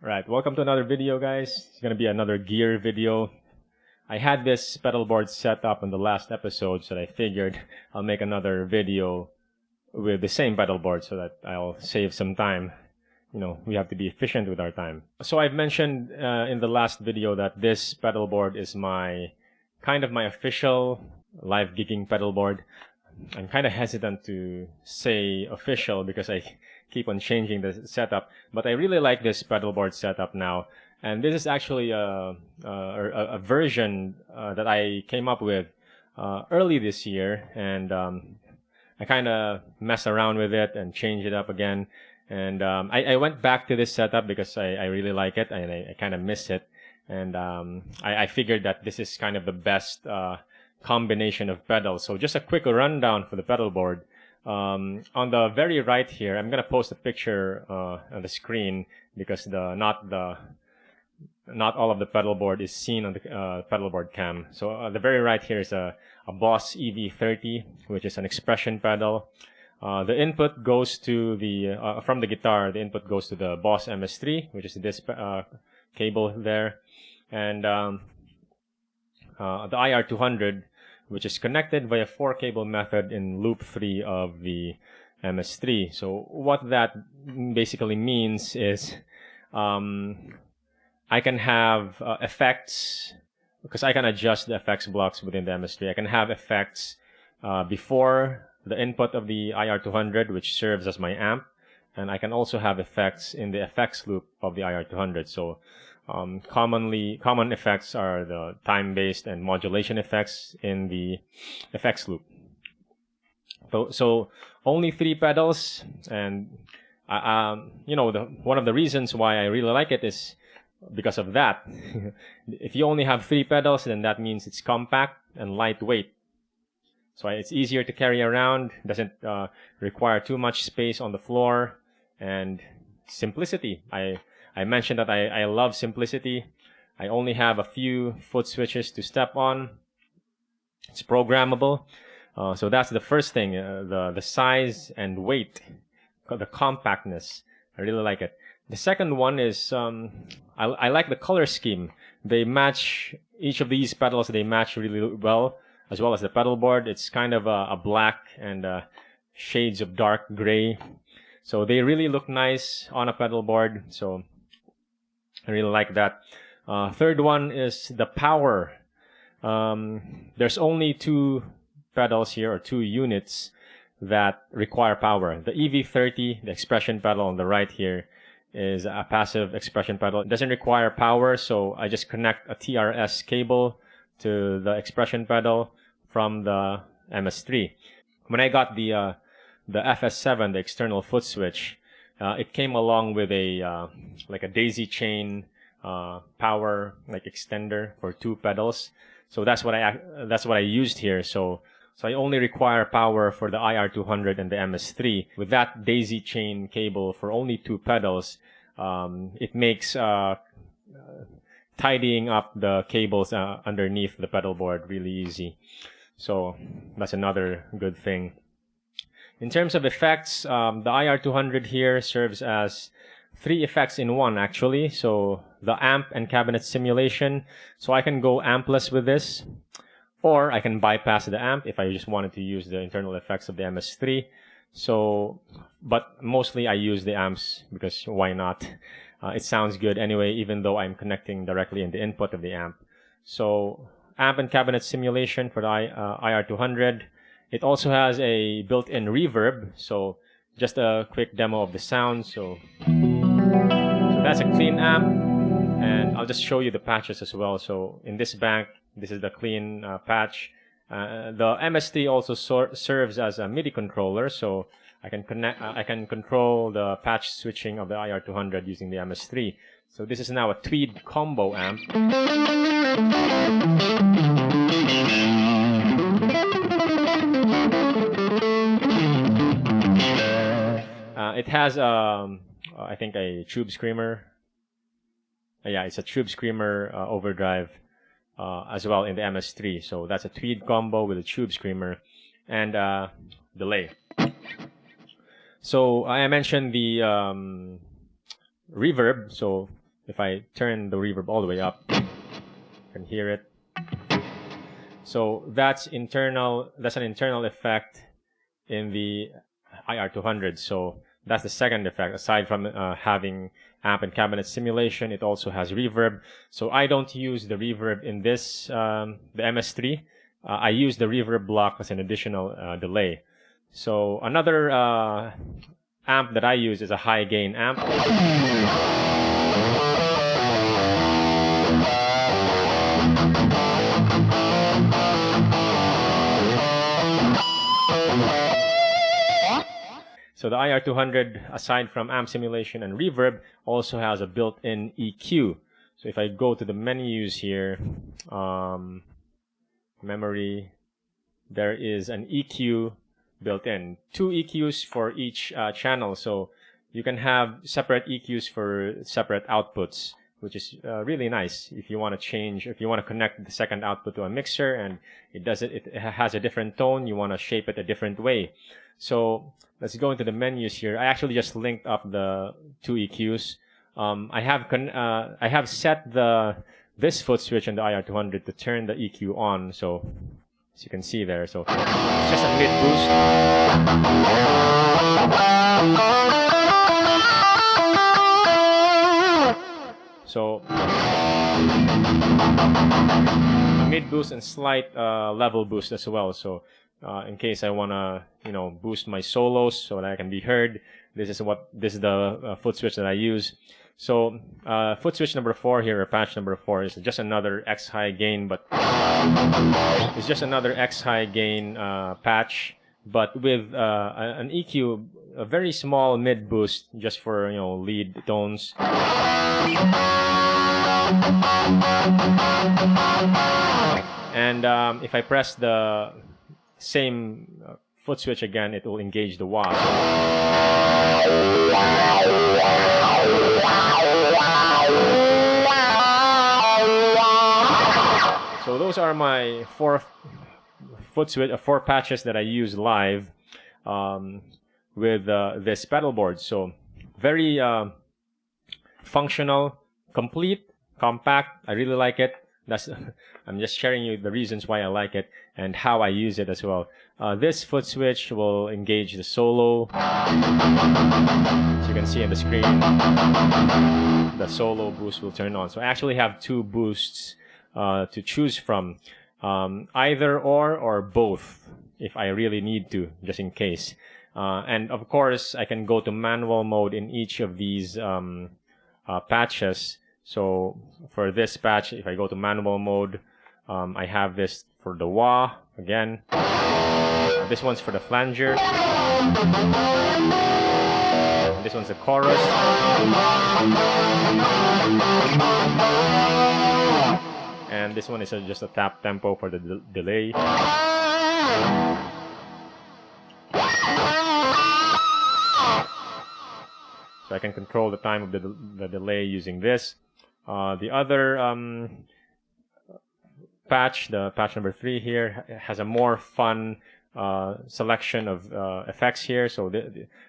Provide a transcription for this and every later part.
Alright, welcome to another video, guys. It's gonna be another gear video. I had this pedal board set up in the last episode, so I figured I'll make another video with the same pedal board so that I'll save some time. You know, we have to be efficient with our time. So I've mentioned in the last video that this pedal board is my official live gigging pedal board. I'm kind of hesitant to say official because I keep on changing the setup, but I really like this pedal board setup now. And this is actually a version that I came up with early this year, and I kind of mess around with it and change it up again. And I went back to this setup because I really like it and I kind of miss it. And I figured that this is kind of the best combination of pedals. So just a quick rundown for the pedal board. On the very right here, I'm gonna post a picture on the screen because not all of the pedal board is seen on the pedal board cam. So on the very right here is a Boss EV30, which is an expression pedal. The input goes to the from the guitar. The input goes to the Boss Ms3, which is this cable there, and the IR200, which is connected via 4-cable method in loop 3 of the Ms3. So what that basically means is I can have effects, because I can adjust the effects blocks within the Ms3. I can have effects before the input of the IR200, which serves as my amp, and I can also have effects in the effects loop of the IR200. So common effects are the time-based and modulation effects in the effects loop. So only 3 pedals, and you know, one of the reasons why I really like it is because of that. If you only have 3 pedals, then that means it's compact and lightweight. So it's easier to carry around, doesn't require too much space on the floor, and simplicity. I mentioned that I love simplicity. I only have a few foot switches to step on. It's programmable. So that's the first thing, the size and weight, the compactness. I really like it. The second one is I like the color scheme. They match, each of these pedals, they match really well, as well as the pedal board. It's kind of a black and shades of dark gray. So they really look nice on a pedal board. So I really like that. Third one is the power. There's only 2 pedals here, or 2 units that require power. The EV30, the expression pedal on the right here, is a passive expression pedal. It doesn't require power, so I just connect a TRS cable to the expression pedal from the Ms3. When I got the FS7, the external foot switch, it came along with a like a daisy chain power like extender for 2 pedals. So that's what I used here. So I only require power for the IR200 and the Ms3. With that daisy chain cable for only 2 pedals, it makes tidying up the cables underneath the pedal board really easy. So that's another good thing. In terms of effects, the IR200 here serves as 3 effects in one, actually. So the amp and cabinet simulation. So I can go ampless with this, or I can bypass the amp if I just wanted to use the internal effects of the Ms3. So, but mostly I use the amps because why not? It sounds good anyway, even though I'm connecting directly in the input of the amp. So amp and cabinet simulation for the IR200. It also has a built-in reverb. So just a quick demo of the sound. So that's a clean amp, and I'll just show you the patches as well. So in this bank, this is the clean patch. The Ms3 also serves as a Midi controller, so I can control the patch switching of the IR200 using the Ms3. So this is now a tweed combo amp. It has I think a tube screamer. Yeah, it's a tube screamer overdrive as well in the Ms3. So that's a tweed combo with a tube screamer and delay. So I mentioned the reverb. So if I turn the reverb all the way up, you can hear it. So that's an internal effect in the IR200. So that's the second effect. Aside from having amp and cabinet simulation, it also has reverb. So I don't use the reverb in this, the MS3. I use the reverb block as an additional delay. So another amp that I use is a high gain amp. So the IR200, aside from amp simulation and reverb, also has a built-in EQ. So if I go to the menus here, memory, there is an EQ built in. 2 EQs for each channel, so you can have separate EQs for separate outputs, which is really nice if you want to change, if you want to connect the second output to a mixer and it has a different tone, you want to shape it a different way. So let's go into the menus here. I actually just linked up the 2 EQs. I have set this foot switch in the IR200 to turn the EQ on, so as you can see there. So it's just a mid boost. So a mid boost and slight level boost as well. So in case I wanna, boost my solos so that I can be heard, this is the foot switch that I use. So foot switch number 4 here, or patch number 4, is just another X high gain, but it's just another X high gain patch, but with an EQ, a very small mid boost, just for lead tones. And if I press the same foot switch again, it will engage the wah. So those are my 4 patches that I use live with this pedal board. So very functional, complete, compact. I really like it. I'm just sharing you the reasons why I like it and how I use it as well. This foot switch will engage the solo. As you can see on the screen, the solo boost will turn on. So I actually have 2 boosts to choose from, either or both if I really need to, just in case. And of course, I can go to manual mode in each of these patches. So for this patch, if I go to manual mode, I have this for the wah again. This one's for the flanger. This one's the chorus. And this one is just a tap tempo for the delay. So I can control the time of the delay using this. The other patch, the patch number 3 here, has a more fun selection of effects here. So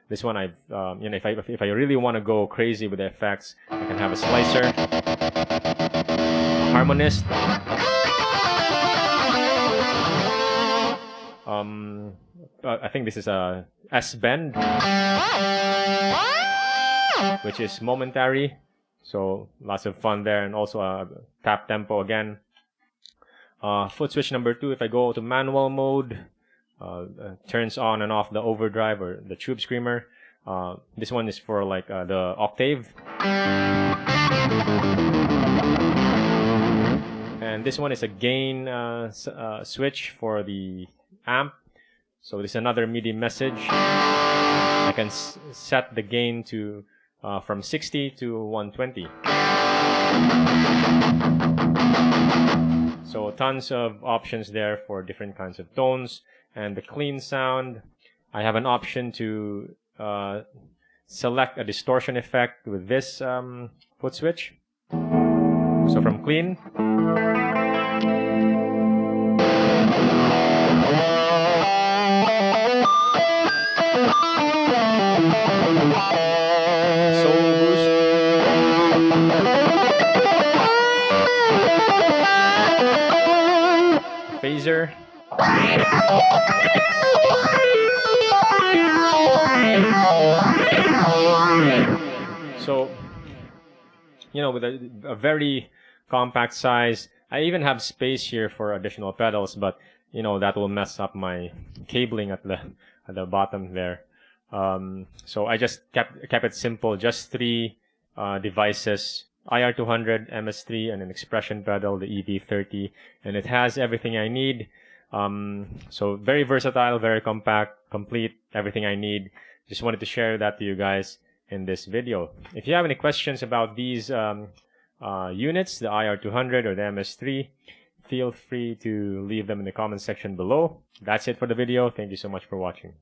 this one, if I really want to go crazy with the effects, I can have a slicer, Harmonist, I think this is a S-bend, which is momentary. So lots of fun there, and also a tap tempo again. Foot switch number 2, if I go to manual mode, turns on and off the overdrive or the tube screamer. This one is for like the Octave. And this one is a gain switch for the amp. So this is another Midi message. I can set the gain to from 60 to 120. So tons of options there for different kinds of tones. And the clean sound, I have an option to select a distortion effect with this foot switch. So from clean, solo boost, equalizer. So, you know, with a very compact size, I even have space here for additional pedals, but you know that will mess up my cabling at the bottom there. So I just kept it simple, just 3 devices: IR200, Ms3, and an expression pedal, the Ev30, and it has everything I need. So very versatile, very compact, complete, everything I need. Just wanted to share that to you guys in this video. If you have any questions about these units, the IR200 or the Ms3, feel free to leave them in the comment section below. That's it for the video. Thank you so much for watching.